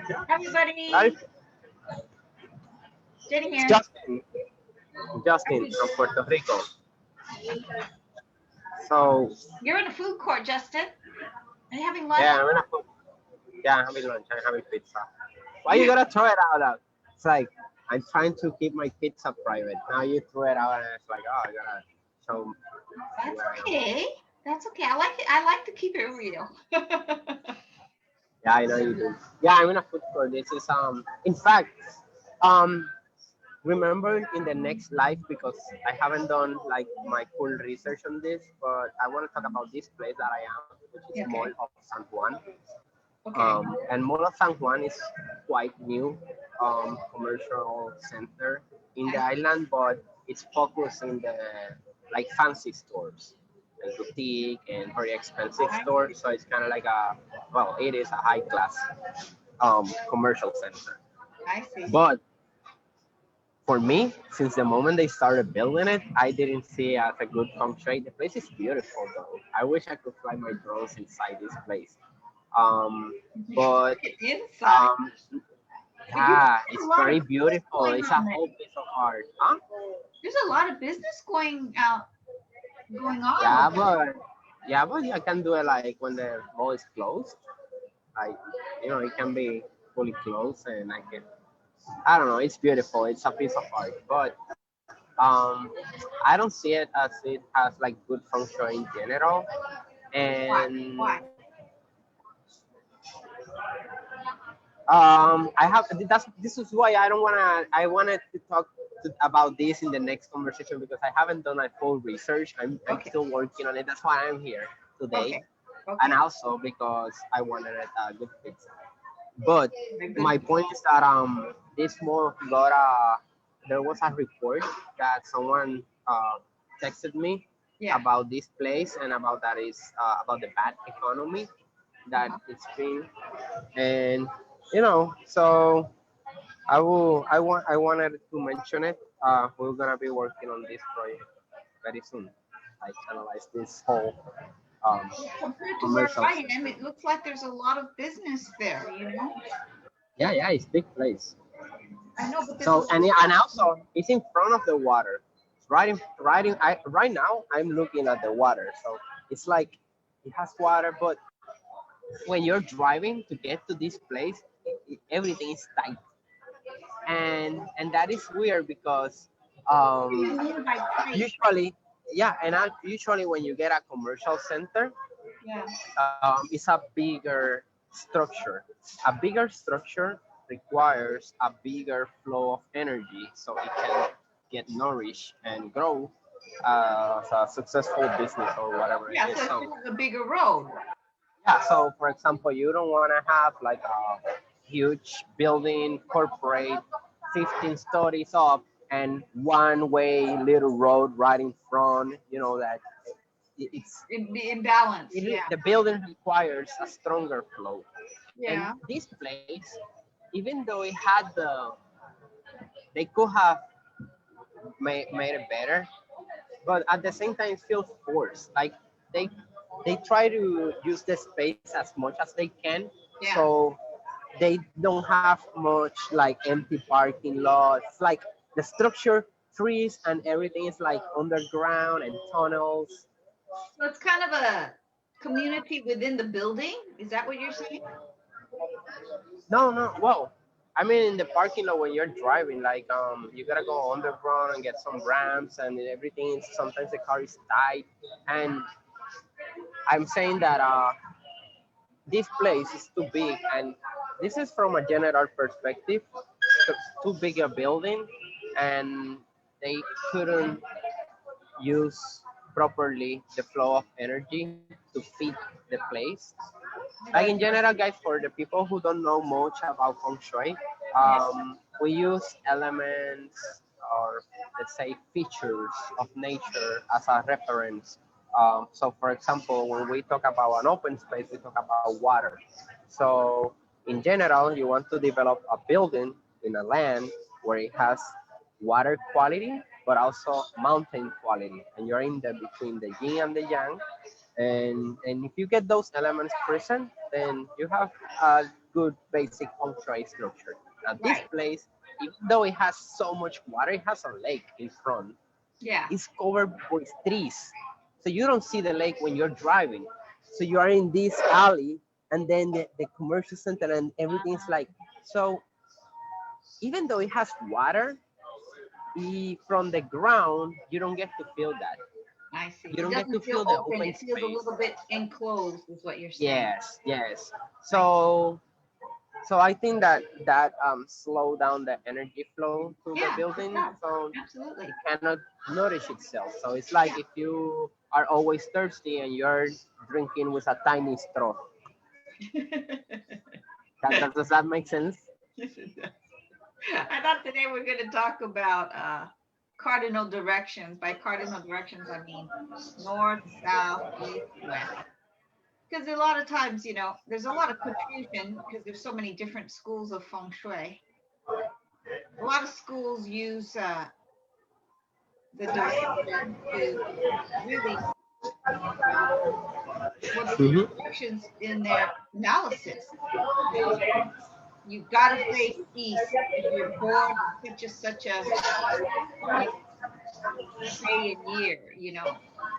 Everybody, That is Jenny here. Justin. Justin from Puerto Rico. So You're in a food court, Justin. Are you having lunch? yeah, yeah, I'm having lunch. I'm having pizza. Why you gotta throw it out? It's like I'm trying to keep my pizza private. Now you throw it out, and it's like, oh, I gotta show That's where I am. okay. That's okay. I like it. I like to keep it real. Yeah, I know you do. Yeah, I'm in a food court. This is In fact, um, remember in the next life because I haven't done like my full research on this, but I want to talk about this place that I am, which is Mall Okay. of San Juan. Okay. And Mall of San Juan is quite new commercial center in the I island, but it's focused in the like fancy stores, like boutique and very expensive I stores. So it's kind of like it is a high class commercial center. I see. But for me, since the moment they started building it, I didn't see it as a good feng shui. The place is beautiful though. I wish I could fly my drones inside this place. Um, but Inside. um, But you yeah, have a it's lot of very business beautiful. going It's a on there. whole piece of art, huh? There's a lot of business going on Yeah, over there. but I can do it like when the mall is closed. Like it can be fully closed, and I can. I don't know. It's beautiful. It's a piece of art, but I don't see it as it has like good feng shui in general. Why? And Why? I have that's this is why I wanted to talk about this in the next conversation because I haven't done a full research. I'm Okay. still working on it. That's why I'm here today, Okay. and Okay. also because I wanted a good pizza. But A good. my point is that this mall got there was a report that someone texted me Yeah. about this place and about that is about the bad economy that Uh-huh. it's been. And so I wanted to mention it. We're gonna be working on this project very soon. I analyze this whole um, Well, compared to where commercial I am, center. it looks like there's a lot of business there. Yeah, it's big place. I know, but there's a So lot and of. also it's in front of the water. Right now I'm looking at the water. So it's like it has water, but when you're driving to get to this place, everything is tight, and that is weird because What do you um, mean by tight? usually usually when you get a commercial center, Yeah. it's a bigger structure. A bigger structure requires a bigger flow of energy so it can get nourished and grow as a successful business or whatever it Yeah, is. so it's So kind of a bigger road. yeah, so for example, you don't want to have like a huge building, corporate, 15 stories up, and one way little road right in front. You know that it's The imbalance. Yeah. the building requires a stronger flow. And Yeah. this place, even though it had they could have made it better, but at the same time, it feels forced. Like they they try to use the space as much as they can, Yeah. so they don't have much like empty parking lots. Like the structure, trees, and everything is like underground and tunnels. So it's kind of a community within the building. Is that what you're saying? No, no. Well, I mean, in the parking lot when you're driving, like you gotta go underground and get some ramps and everything. Sometimes the car is tight, and I'm saying that this place is too big, and this is from a general perspective. Too big a building, and they couldn't use properly the flow of energy to feed the place. Like in general, guys, for the people who don't know much about feng shui, Yeah. we use elements or let's say features of nature as a reference. So, for example, when we talk about an open space, we talk about water. So, in general, you want to develop a building in a land where it has water quality, but also mountain quality, and you're in the between the yin and the yang, and if you get those elements present, then you have a good basic feng shui structure. Now this Right. place, even though it has so much water, it has a lake in front. Yeah. It's covered with trees, so you don't see the lake when you're driving. So you are in this alley, and then the commercial center and everything's like so. Even though it has water, from the ground, you don't get to feel that. I see. You It don't get to doesn't feel feel the open. open It feels a space. little bit enclosed, is what you're saying. Yes, yes. I see. So I think that slow down the energy flow to the Yeah, it building, does. so it Absolutely. cannot nourish itself. So it's like Yeah. if you are always thirsty and you're drinking with a tiny straw. Does that make sense? I thought today we're going to talk about cardinal directions. By cardinal directions, I mean north, south, east, west. Because a lot of times, there's a lot of confusion because there's so many different schools of feng shui. A lot of schools use the directions to really, uh, well, they use Hmm. directions in their analysis. You know, you've got to face east if you're born such a you day and year.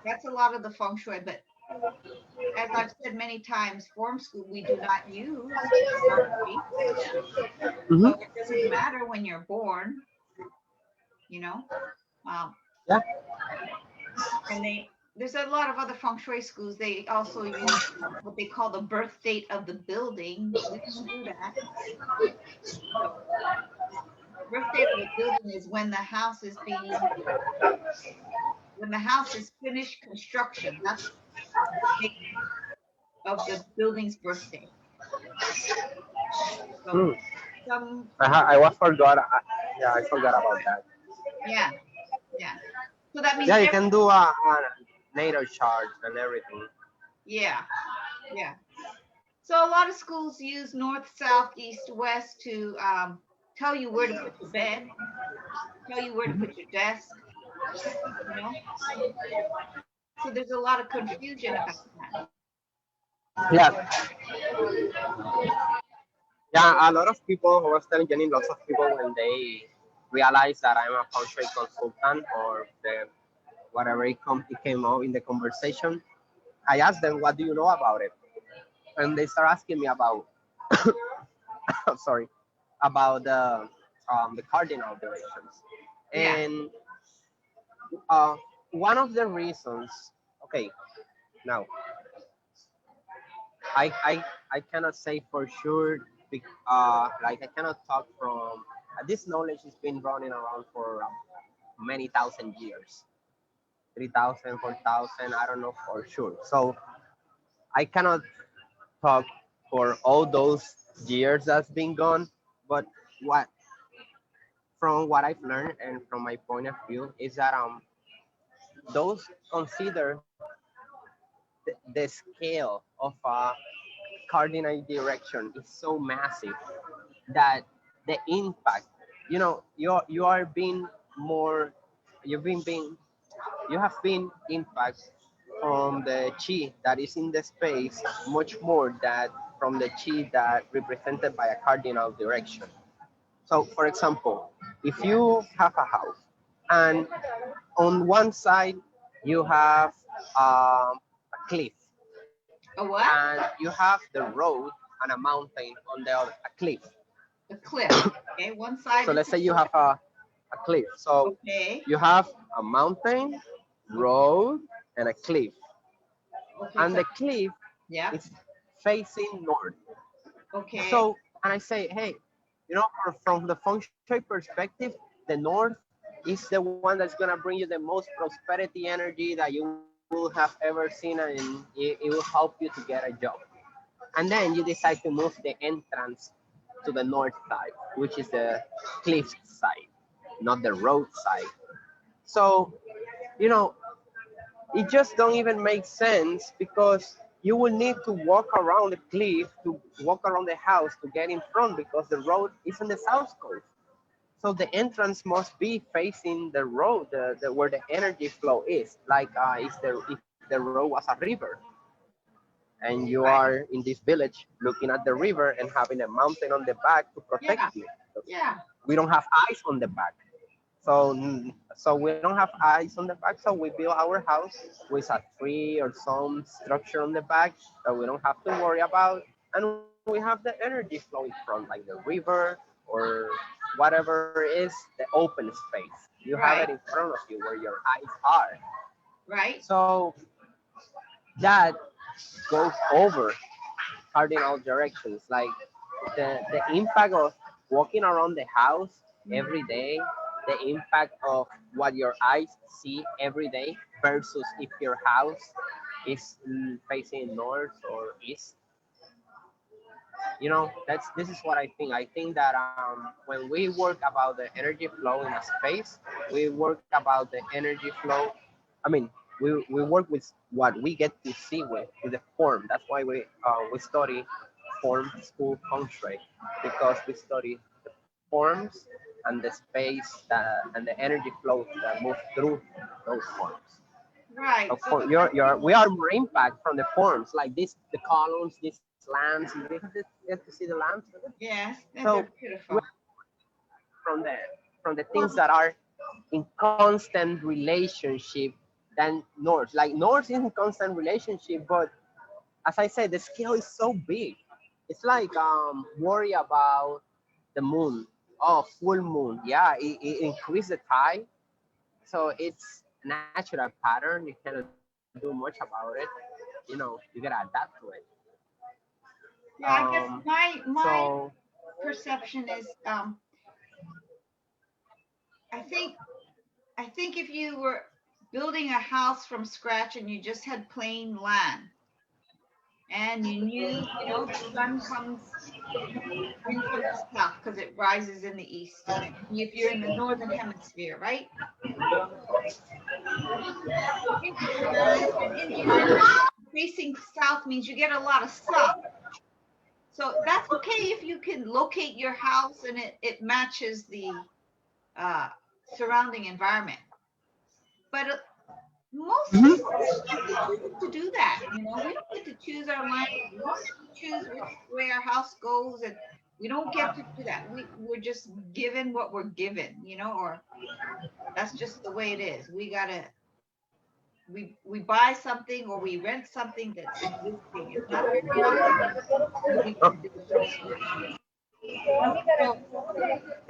That's a lot of the feng shui. But as I've said many times, form school we do not use astrology, Hmm. so it doesn't matter when you're born. You know, um, Yeah. and there's a lot of other feng shui schools. They also use what they call the birth date of the building. We don't do that. So birth date of the building is when the house is finished construction. That's the date of the building's birthday. So Hmm. some, I was forgot. Yeah, I forgot about that. yeah, yeah. So that means Yeah, you can do a natal chart and everything. yeah, yeah. So a lot of schools use north, south, east, west to tell you where to put your bed, tell you where to put your desk, you know. So there's a lot of confusion about that. Yeah, yeah. A lot of people who was telling Jenny, lots of people when they realize that I'm a feng shui consultant or whatever it came out in the conversation, I asked them, "What do you know about it?" And they start asking me about, sorry, about the cardinal directions. Yeah. And uh, one of the reasons, okay, now I cannot say for sure, like I cannot talk from this knowledge has been running around for many thousand years, 3,000, 4,000, I don't know for sure. So I cannot talk for all those years that's been gone, but what from what I've learned and from my point of view is that those consider the scale of a cardinal direction is so massive that the impact, you are being more, you've been being, you have been impact from the chi that is in the space much more than from the chi that represented by a cardinal direction. So for example, if you have a house and on one side you have a cliff, A what? and you have the road and a mountain on the other, a cliff. A cliff. Okay. One So side is let's say you have a cliff. So okay. you have a mountain, Okay. road, and a cliff. Okay. And So the cliff yeah. is facing north. Okay. So, and I say, hey, from the feng shui perspective, the north is the one that's gonna bring you the most prosperity energy that you will have ever seen, and it will help you to get a job. And then you decide to move the entrance to the north side, which is the cliff side, not the road side. So, you know, it just don't even make sense because you will need to walk around the cliff to walk around the house to get in front because the road is on the south coast. So the entrance must be facing the road, where the energy flow is, like if the road was a river. and you Right. are in this village looking at the river and having a mountain on the back to protect Yeah. you. Yeah. We don't have eyes on the back. So we don't have eyes on the back, so we build our house with a tree or some structure on the back that we don't have to worry about, and we have the energy flowing from like the river or whatever is the open space. You have it in Right. front of you where your eyes are. Right. So that goes over cardinal directions, like the impact of walking around the house Mhm. every day, the impact of what your eyes see every day versus if your house is facing north or east. That's this is what I think. I think that when we work about the energy flow in a space, we work about the energy flow. I mean, we work with what we get to see with the form. That's why we study form school feng shui, because we study the forms and the space and the energy flow that moves through those forms. Right. Of So course, I think we are more impact from the forms, like this, the columns, these lamps. You get to see the lamps. yes, So they're we beautiful. are from the things Well, that are in constant relationship than north. Like north is in constant relationship, but as I said, the scale is so big. It's like worry about the moon. Oh, full moon. Yeah, it increase the tide. So it's a natural pattern. You cannot do much about it. You gotta adapt to it. yeah, I guess my So perception is I think if you were building a house from scratch and you just had plain land and you knew, the sun comes in from the south because it rises in the east, and if you're in the northern hemisphere, right? And in general, facing south means you get a lot of sun. So that's okay if you can locate your house and it matches the uh, surrounding environment. But most mhm. people don't get to choose to do that. We don't get to choose our land. We don't get to choose which way our house goes, and we don't get to do that. We're just given what we're given, or that's just the way it is. We buy something or we rent something that's existing. It's not very often you get to build from scratch. So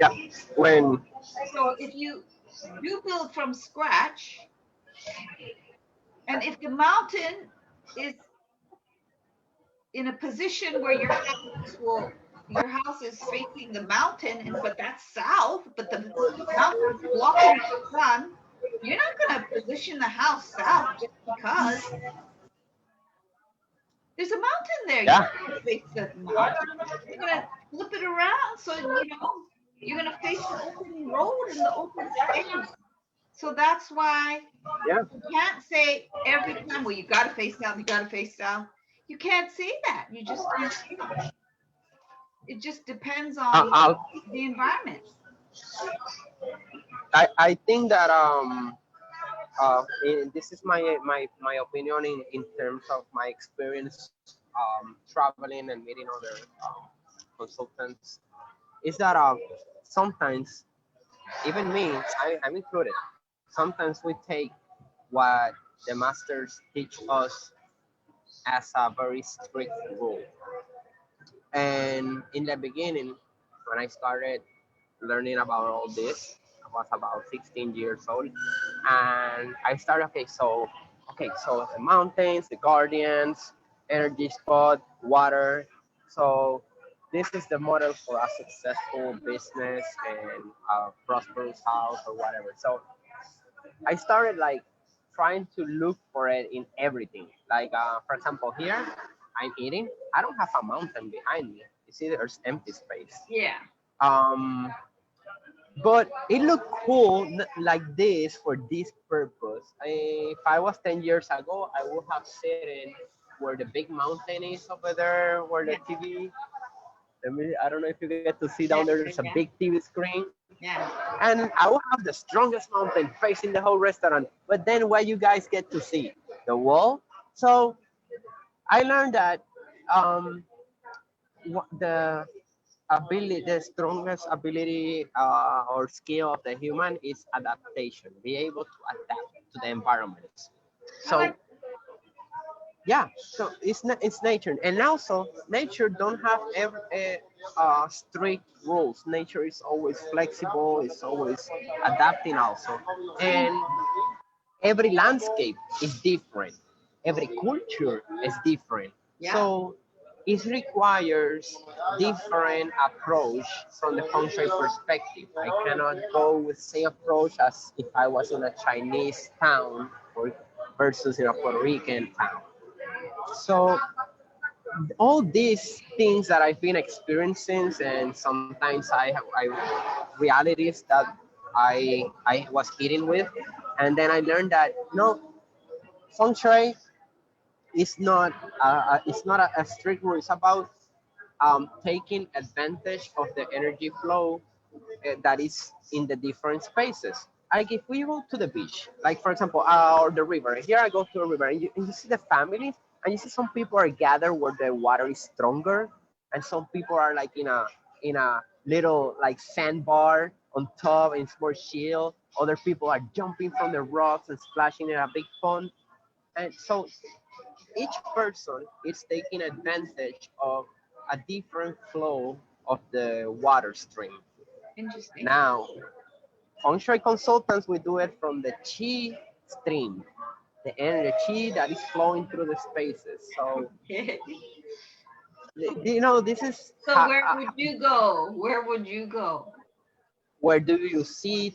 Yeah. When if you do build from scratch, and if the mountain is in a position where your house is facing the mountain, but that's south, but the mountain's blocking the sun, you're not going to position the house south just because there's a mountain there. You yeah, can't face the mountain. You're going to flip it around so you're going to face the open road and the open space. So that's why yeah. you can't say every time, well, you got to face south, you got to face south. You can't say that. You just can't say that. It just depends on I, the environment. I think that this is my opinion in terms of my experience traveling and meeting other consultants, is that sometimes even me, I'm included. Sometimes we take what the masters teach us as a very strict rule. And in the beginning, when I started learning about all this, I was about 16 years old, and I started. Okay, so the mountains, the guardians, energy spot, water. So this is the model for a successful business and a prosperous house or whatever. So I started like trying to look for it in everything. Like for example, here I'm eating. I don't have a mountain behind me. You see, there's empty space. Yeah. Um, but it looked cool like this for this purpose. If I was 10 years ago, I would have sitting where the big mountain is over there, where the Yeah. TV. I don't know if you get to see down Yeah. there. There's a Yeah. big TV screen, Yeah. and I will have the strongest mountain facing the whole restaurant. But then what you guys get to see? The wall. So I learned that um, the ability, the strongest ability or skill of the human is adaptation, be able to adapt to the environments. I like. So yeah, so it's nature, and also nature don't have strict rules. Nature is always flexible, it's always adapting also, Mm, and every landscape is different, every culture is different, yeah. so it requires different approach from the feng shui perspective. I cannot go with same approach as if I was in a Chinese town or versus in a Puerto Rican town. So all these things that I've been experiencing, and sometimes I realities that I was hitting with, and then I learned that no, feng shui is not it's not a strict rule. It's about taking advantage of the energy flow that is in the different spaces. Like if we go to the beach, like for example, or the river. Here I go to a river, and you see the families, and you see some people are gathered where the water is stronger, and some people are like in a little like sandbar on top, and it's more chill. Other people are jumping from the rocks and splashing in a big pond, and so each person is taking advantage of a different flow of the water stream. Interesting. Now, feng shui consultants will do it from the chi stream, the energy that is flowing through the spaces. So, you know, this is So where would you go? Where would you go? where do you see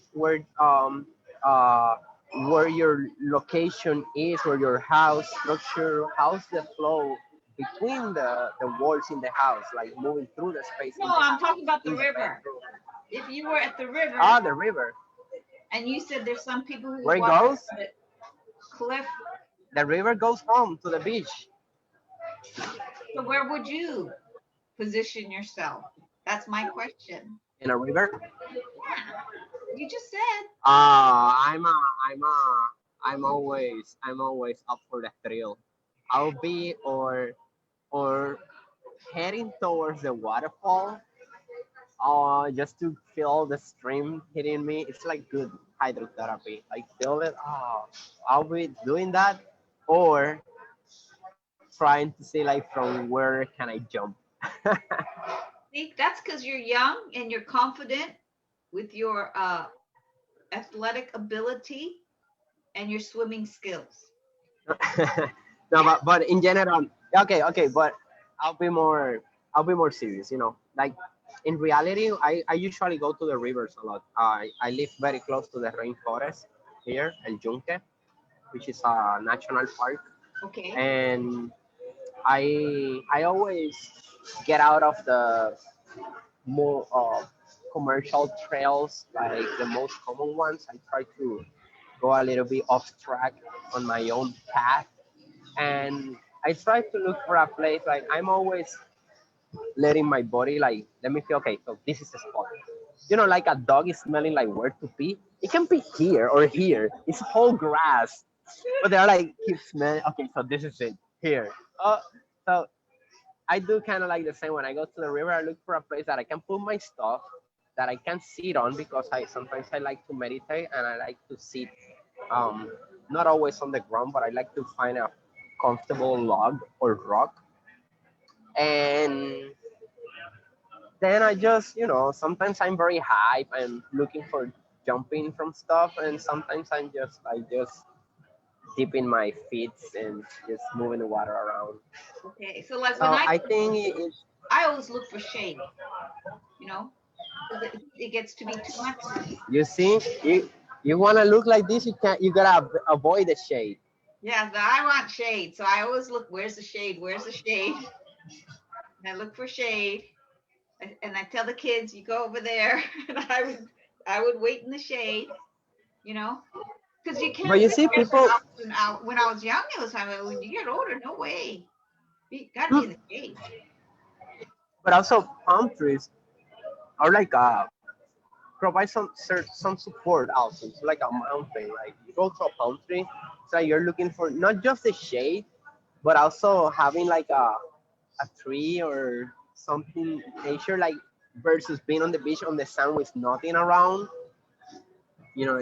uh, where your location is, where your house structure, how's the flow between the walls in the house, like moving through the space No, in the I'm house, talking about the in the river. bedroom. If you were at the river Ah, the river. and you said there's some people who Where it walk goes? on the cliff, The river goes home to the beach so where would you position yourself? That's my question. in a river. Yeah, you just said. I'm a, I'm a, I'm always up for the thrill. I'll be or heading towards the waterfall, just to feel the stream hitting me. It's like good hydrotherapy. Like feel it. I'll be doing that, or trying to see like from where can I jump. See, that's because you're young and you're confident with your athletic ability and your swimming skills. No, Yeah. but in general, okay, okay, but I'll be more I'll be more serious. Like in reality, I usually go to the rivers a lot. I live very close to the rainforest here, El Yunque, which is a national park, Okay. and I always get out of the more commercial trails, like the most common ones. I try to go a little bit off track on my own path, and I try to look for a place. Like I'm always letting my body like let me feel okay. So this is the spot. Like a dog is smelling like where to pee. It can be here or here. It's whole grass, but they're like keep smelling. Okay, so this is it here. So I do kind of like the same when I go to the river. I look for a place that I can put my stuff, that I can sit on because I sometimes I like to meditate and I like to sit, um, not always on the ground, but I like to find a comfortable log or rock. And then I just, sometimes I'm very hype and looking for jumping from stuff, and sometimes I'm just like just dipping my feet and just moving the water around. Okay. So like when So I I go to the think beach, I always look for shade, you know, because it gets to be too much. you see, you want to look like this, you gotta avoid the shade. Yeah, but I want shade. So I always look, where's the shade? Where's the shade? And I look for shade. And I tell the kids, you go over there. And I would wait in the shade, you know, because you But can't you sit see, there for people, hours and hours. When I was young, it was time. When you get older, no way. You got to be hmm, in the shade. but also palm trees are like provide some support also. It's like a mountain. Like you go to a palm tree, it's like you're looking for not just the shade, but also having like a tree or something nature like versus being on the beach on the sun with nothing around. You know,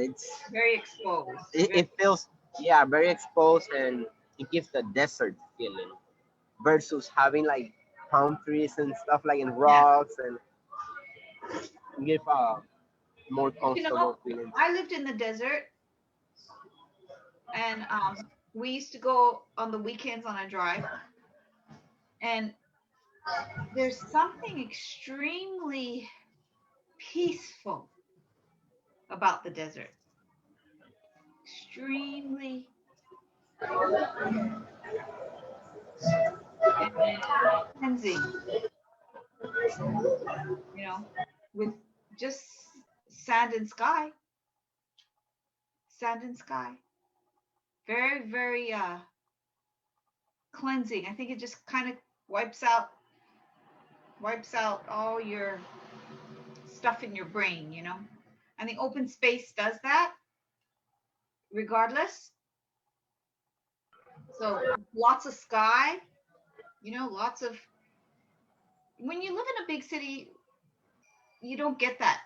Very exposed. it feels, yeah, very exposed, and it gives the desert feeling versus having like palm trees and stuff like in Yeah. rocks and give a more You know, comfortable feeling. I lived in the desert, and we used to go on the weekends on a drive, and there's something extremely peaceful about the desert. Extremely and cleansing, you know, with just sand and sky, sand and sky. Very, very cleansing. I think it just kind of wipes out wipes out all your stuff in your brain, you know. And the open space does that regardless. So lots of sky, you know, lots of when you live in a big city, you don't get that.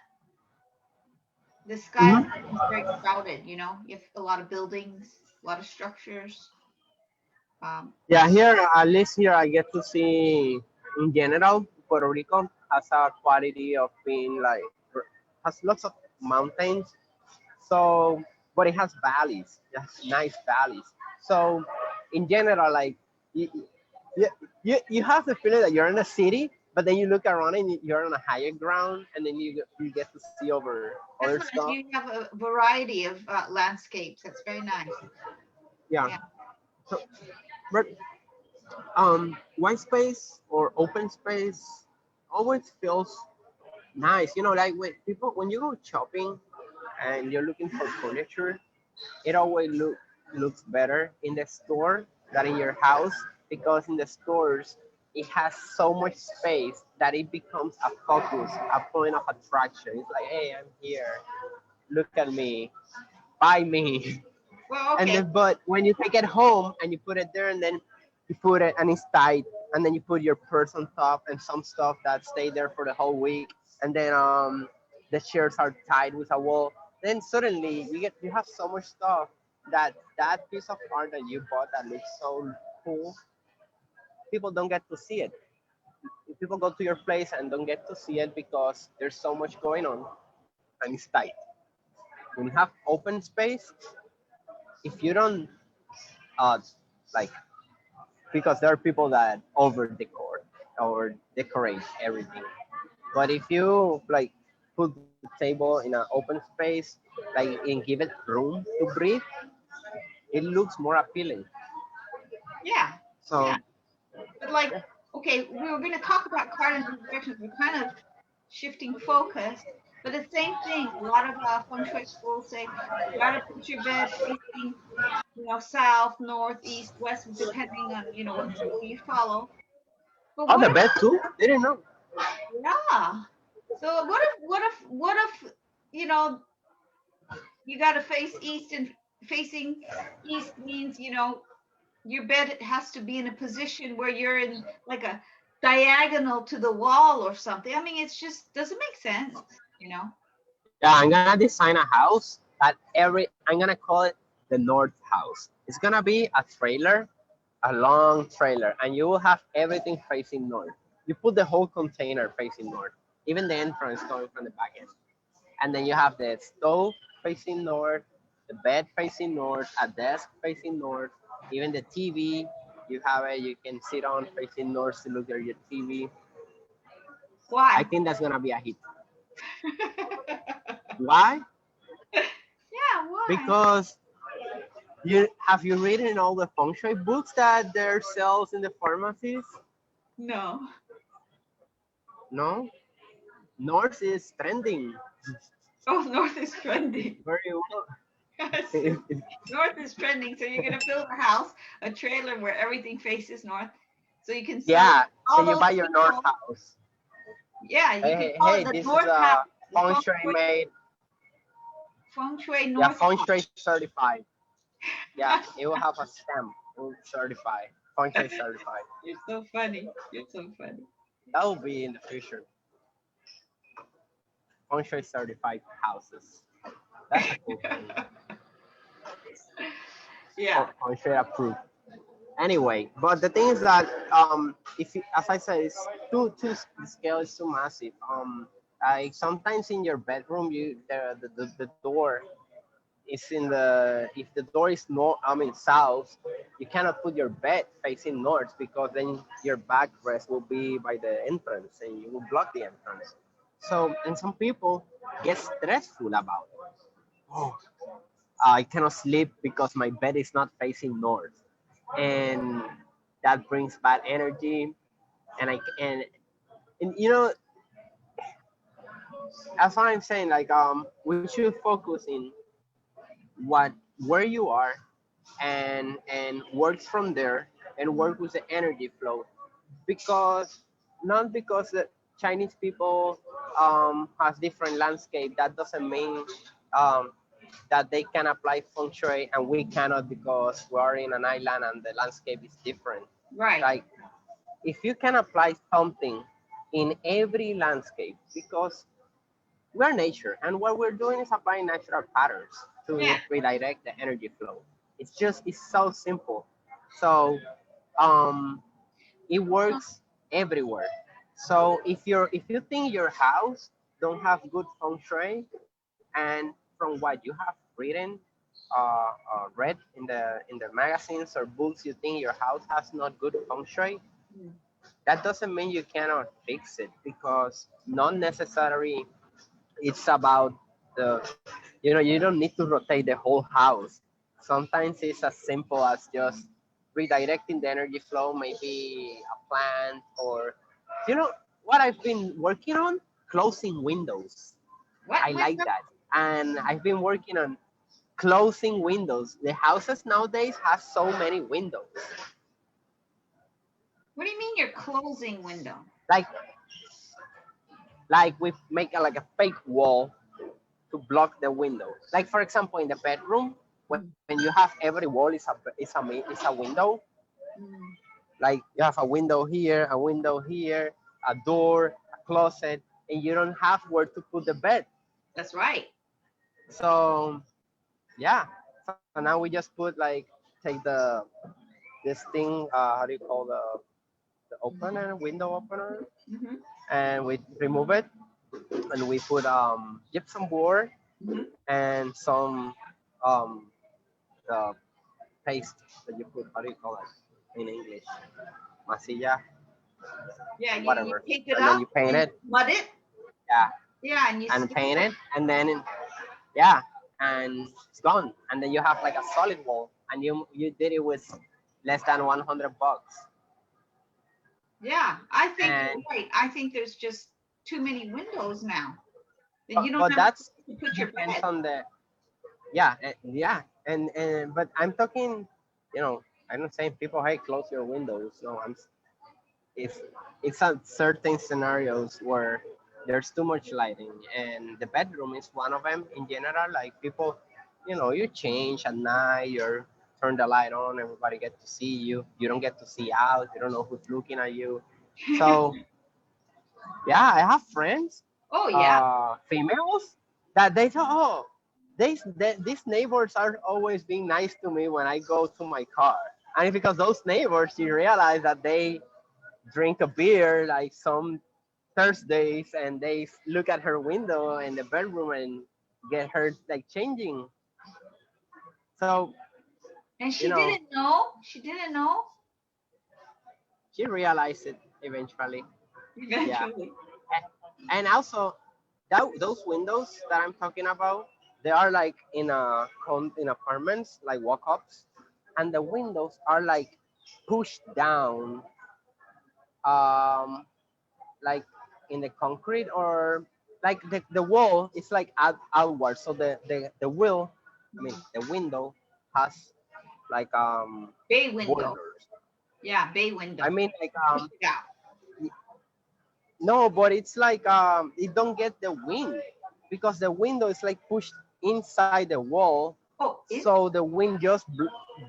The sky Hmm. is very crowded, you know. You have a lot of buildings, a lot of structures. Um, Yeah, here at least here I get to see in general Puerto Rico has a quality of being like has lots of mountains. So, but it has valleys. It has nice valleys. So, in general, like you, you have the feeling that you're in a city, but then you look around and you're on a higher ground, and then you get to see over other that's nice. stuff. You have a variety of landscapes. That's very nice. Yeah. Yeah. So, but white space or open space always feels nice. You know, like when you go shopping and you're looking for furniture, it always looks better in the store than in your house because in the stores it has so much space that it becomes a focus, a point of attraction. It's like, hey, I'm here, look at me, buy me. Well, And okay. then, but when you take it home and you put it there, and then you put it and it's tight, and then you put your purse on top and some stuff that stay there for the whole week, and then the chairs are tied with a wall. Then suddenly you have so much stuff that that piece of art that you bought that looks so cool, people don't get to see it. People go to your place and don't get to see it because there's so much going on and it's tight. When you have open space, if you don't uh, like because there are people that over decor or decorate everything. But if you like put the table in an open space, like and give it room to breathe, it looks more appealing. Yeah. So Yeah. But like, okay, we were going to talk about cardinal directions. We're kind of shifting focus, but the same thing. A lot of feng shui schools say you got to put your bed facing, you know, south, north, east, west, depending on you know what school you follow. But oh, what the if, bed too? Didn't know. yeah? So what if you know you got to face east and facing east means you know your bed has to be in a position where you're in like a diagonal to the wall or something. I mean, it's just doesn't make sense, you know. Yeah, I'm gonna design a house that I'm gonna call it the North House. It's gonna be a trailer, a long trailer, and you will have everything facing north. You put the whole container facing north, even the entrance coming from the back end. And then you have the stove facing north, the bed facing north, a desk facing north, even the TV. You have it, you can sit on facing north to look at your TV. I Why? think that's gonna be a hit. Why? Yeah, why? Because you read in all the feng shui books that there sells in the pharmacies? No. No, North is trending Oh, north is trending. very well. Yes. North is trending, so you're gonna build a house, a trailer where everything faces north, so you can sell it. Yeah, so All you those buy your North people, house. yeah, you Hey, can hey, call it hey, the this is north house, a the feng shui made. feng shui Yeah, north feng house. shui certified. Yeah, it will have a stamp. It will certify. Feng Shui certified. You're so funny. You're so funny. That will be in the future. Feng Shui certified houses. That's a cool thing. Yeah. Feng Shui approved. Anyway, but the thing is that if you, as I said, it's too the scale is too massive. Like sometimes in your bedroom, you the door is in the if the door is north, I mean south, you cannot put your bed facing north because then your backrest will be by the entrance and you will block the entrance. So and some people get stressful about it. Oh, I cannot sleep because my bed is not facing north, and that brings bad energy. And and you know, as I'm saying, like we should focus in what where you are and works from there and work with the energy flow because not because the Chinese people has different landscape that doesn't mean um, that they can apply feng shui and we cannot because we are in an island and the landscape is different. Right. Like if you can apply something in every landscape because we're nature and what we're doing is applying natural patterns to Yeah. redirect the energy flow. It's so simple. So um it works everywhere. So if you think your house don't have good feng shui and from what you have written read in the magazines or books you think your house has not good feng shui, Mm. that doesn't mean you cannot fix it because not necessarily it's about the you don't need to rotate the whole house. Sometimes it's as simple as just redirecting the energy flow, maybe a plant or you know what I've been working on? Closing windows. What I like window? that. And I've been working on closing windows. The houses nowadays have so many windows. What do you mean you're closing window? Like we make like a fake wall to block the window. Like for example, in the bedroom, when Mm. you have every wall is a window. Mm. Like you have a window here, a door, a closet, and you don't have where to put the bed. That's right. So yeah. So now we just put like take this thing. How do you call the Mm-hmm. opener, window opener, Mm-hmm. and we remove it and we put gypsum board Mm-hmm. and some um the paste that you put. How do you call it in English? Masilla, Yeah, you whatever. pick it And then up you paint and it. mud it. Yeah, Yeah, and you and stick paint it. it, and then yeah, and it's gone. And then you have like a solid wall, and you did it with less than $100. Yeah, I think you're And right. I think there's just too many windows now. Then you don't but have a that's place to put your depends bed. on the yeah yeah and but I'm talking, you know, I'm not saying people hey close your windows. No, if it's at certain scenarios where there's too much lighting and the bedroom is one of them in general, like people, you know, you change at night, you're turn the light on, everybody get to see you, you don't get to see out, you don't know who's looking at you. So yeah, I have friends, Oh yeah. females, that they thought, oh, these neighbors are always being nice to me when I go to my car. And it's because those neighbors, you realize that they drink a beer like some Thursdays and they look at her window in the bedroom and get her like changing. So, And you she know, didn't know. She didn't know she realized it eventually. Yeah. eventually. And also, those windows that I'm talking about, they are like in apartments, like walk-ups, and the windows are like pushed down, um, like in the concrete or like the wall is like outward. So the wheel, I mean the window has like Bay window. borders. Yeah, bay I window. mean like Push it out. no, but it's like it don't get the wind because the window is like pushed inside the wall Oh, So the wind just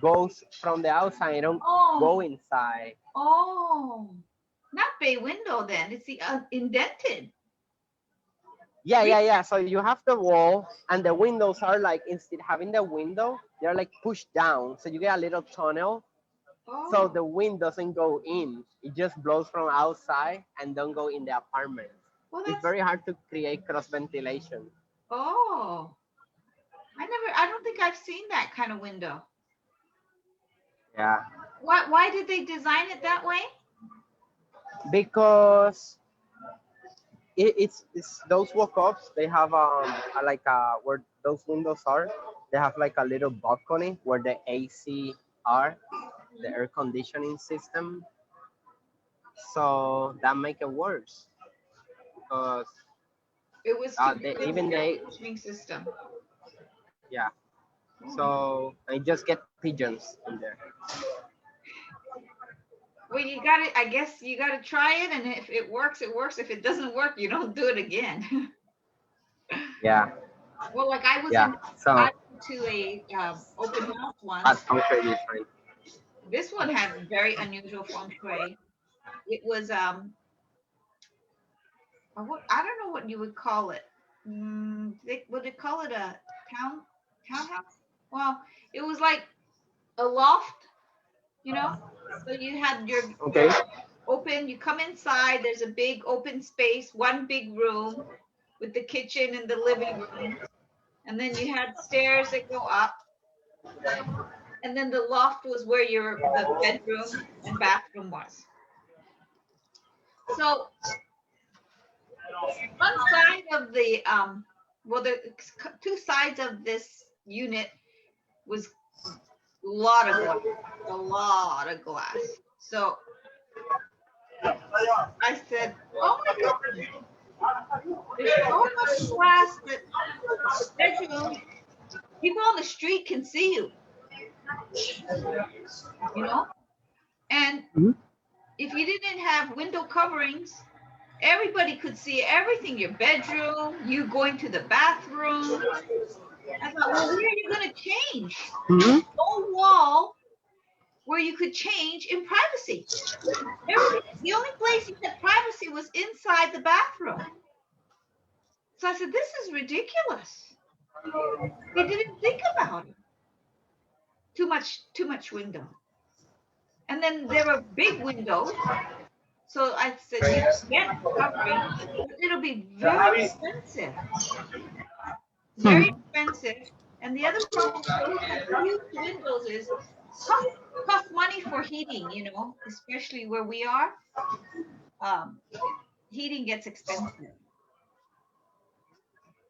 goes from the outside and don't go oh, inside. oh, not bay window then. It's the indented. Yeah, Re- yeah, yeah. So you have the wall, and the windows are like, instead having the window, they're like pushed down. So you get a little tunnel. So Oh, the wind doesn't go in. It just blows from outside and don't go in the apartment. well, It's that's, very hard to create cross ventilation. oh, I don't think I've seen that kind of window. Yeah. Why did they design it that way? Because it's those walk-ups. They have like where those windows are. They have like a little balcony where the AC are, the Mhm. air conditioning system. So that make it worse because It was to they, because even the air they, conditioning system. yeah. Oh, I- So I just get pigeons in there. well, you got to. I guess you got to try it, and if it works, it works. If it doesn't work, you don't do it again. Yeah, Well, like yeah. I So went to a open house that's once. completely different. This one had very unusual feng shui. It was I don't know what you would call it. Would they call it a town townhouse? Well, it was like a loft, you know. So you had your Okay. open. You come inside. There's a big open space, one big room with the kitchen and the living room, and then you had stairs that go up, and then the loft was where the bedroom and bathroom was. So one side of the well, the two sides of this unit was lot of glass, a lot of glass. So I said, "Oh my God, there's so much glass that bedroom people on the street can see you, you know." And Mhm. if you didn't have window coverings, everybody could see everything. Your bedroom, you going to the bathroom. I thought, well, where are you going to change? There's Mhm. no wall where you could change in privacy. The only place you had privacy was inside the bathroom. So I said, this is ridiculous. They didn't think about it. Too much window. And then there were big windows. So I said, you can get covering, but it'll be very expensive. Very expensive. And the other problem with those huge windows is cost cost money for heating, especially where we are. Um, Heating gets expensive.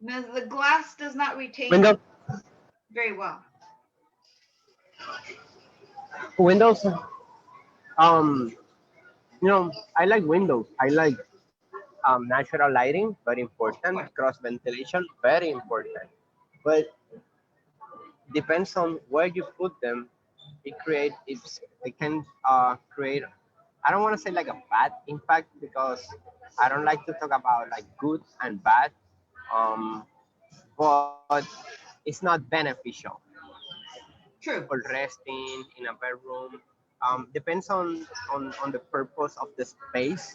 Now, the glass does not retain Windows, heat very well. Windows. Um, I like windows. I like natural lighting, very Of important. course. Cross ventilation, very important. But depends on where you put them. It can create. I don't want to say like a bad impact because I don't like to talk about like good and bad. Um, but it's not beneficial for True. resting in a bedroom. Depends on the purpose of the space.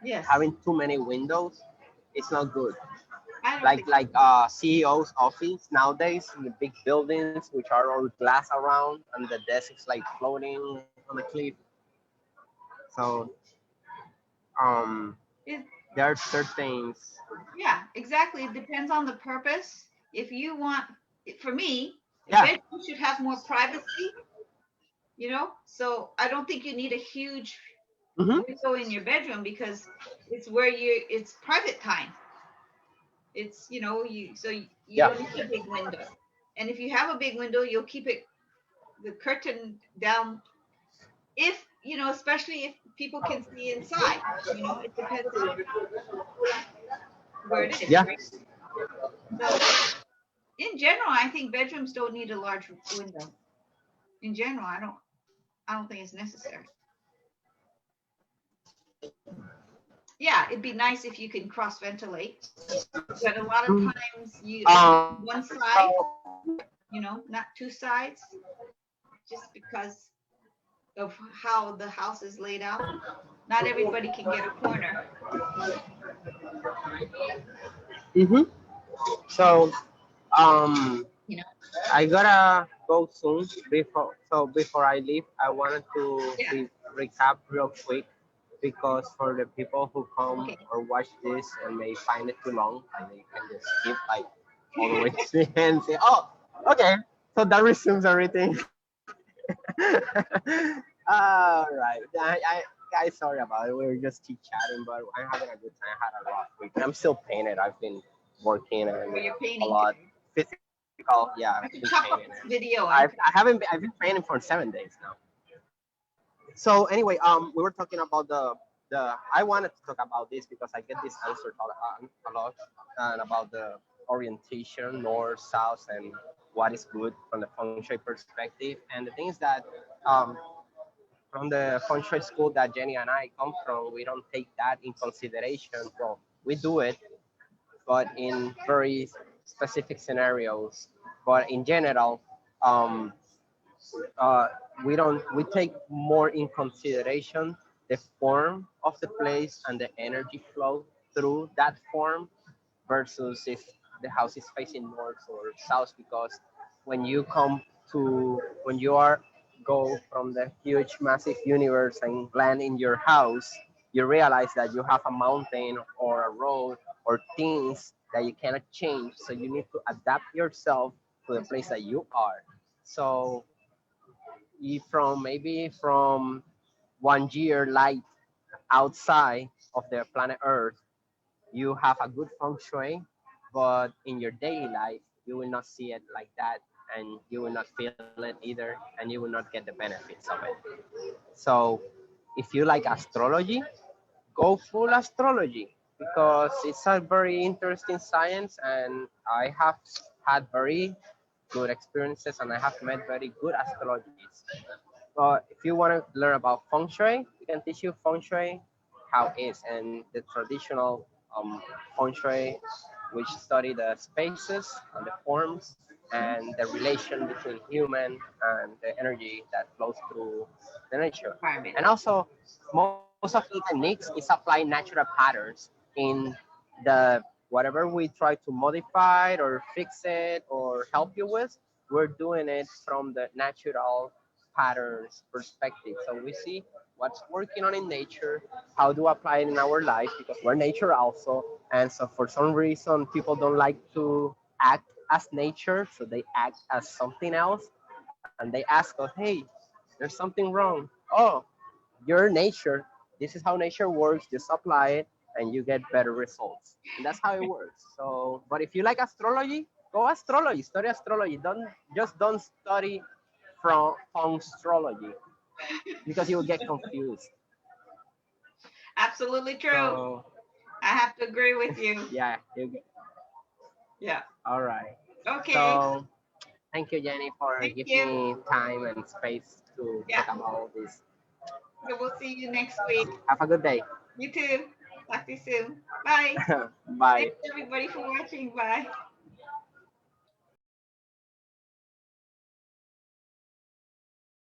Yes. Having too many windows, it's not good. I don't like think like so. uh CEO's office nowadays in the big buildings which are all glass around and the desk is like floating on a cliff. So um It, there are certain things. yeah, exactly. It depends on the purpose. If you want, for me, a Yeah. bedroom should have more privacy, So I don't think you need a huge Hmm. window in your bedroom because it's private time. It's, you Yeah. don't need a big window. And if you have a big window, you'll keep the curtain down if, especially if people can see inside, it depends on where it is, Yeah. right? So in general, I think bedrooms don't need a large window. In general, I don't think it's necessary. Yeah, it'd be nice if you can cross ventilate, but a lot of times you only So need one side. not two sides, just because of how the house is laid out. Not everybody can get a corner. Mm-hmm. So, um, You know. I gotta go soon. Before I leave, I wanted to Yeah. recap real quick because for the people who come Okay. or watch this and may find it too long, and they can just skip like all the way to the end and say, "Oh, okay, so that resumes everything." All right, guys, sorry about it. We were just chit chatting, but I'm having a good time. I had a rough week, and I'm still painted. I've been working Or and you're a painting lot today. physical. Yeah, I've been I should painting, chop and up this video. I've been painting for 7 days now. So anyway, we were talking about the I wanted to talk about this because I get this answer a lot and about the orientation, north, south, and what is good from the feng shui perspective. And the thing is that um, from the feng shui school that Jenny and I come from, we don't take that in consideration. Well, we do it, but in very specific scenarios. But in general, um, uh, we take more in consideration the form of the place and the energy flow through that form versus if the house is facing north or south, because when you come to when you are go from the huge massive universe and land in your house, you realize that you have a mountain or a road or things that you cannot change, so you need to adapt yourself to the place that you are. So from maybe from 1 year light outside of the planet Earth, you have a good feng shui, but in your daily life, you will not see it like that, and you will not feel it either, and you will not get the benefits of it. So, if you like astrology, go full astrology because it's a very interesting science, and I have had very good experiences and I have met very good astrologists. But if you want to learn about feng shui, we can teach you feng shui how it is and the traditional feng shui, which study the spaces and the forms and the relation between human and the energy that flows through the nature. Environment. And also, most of the techniques is applying natural patterns in the whatever we try to modify it or fix it or help you with, we're doing it from the natural patterns perspective. So we see what's working on in nature, how to apply it in our life because we're nature also. And so for some reason, people don't like to act as nature, so they act as something else. And they ask us, hey, there's something wrong. Oh, you're nature. This is how nature works. Just apply it and you get better results. And that's how it works. So, but if you like astrology, go astrology, study astrology. Don't study from astrology because you will get confused. Absolutely true. So I have to agree with you. yeah, you get, Yeah. all right. Okay. So thank you, Jenny, for Thank giving you. me time and space to Yeah. talk about all this. So we'll see you next week. Have a good day. You too. Talk to you soon. Bye. Bye. Thanks everybody for watching. Bye.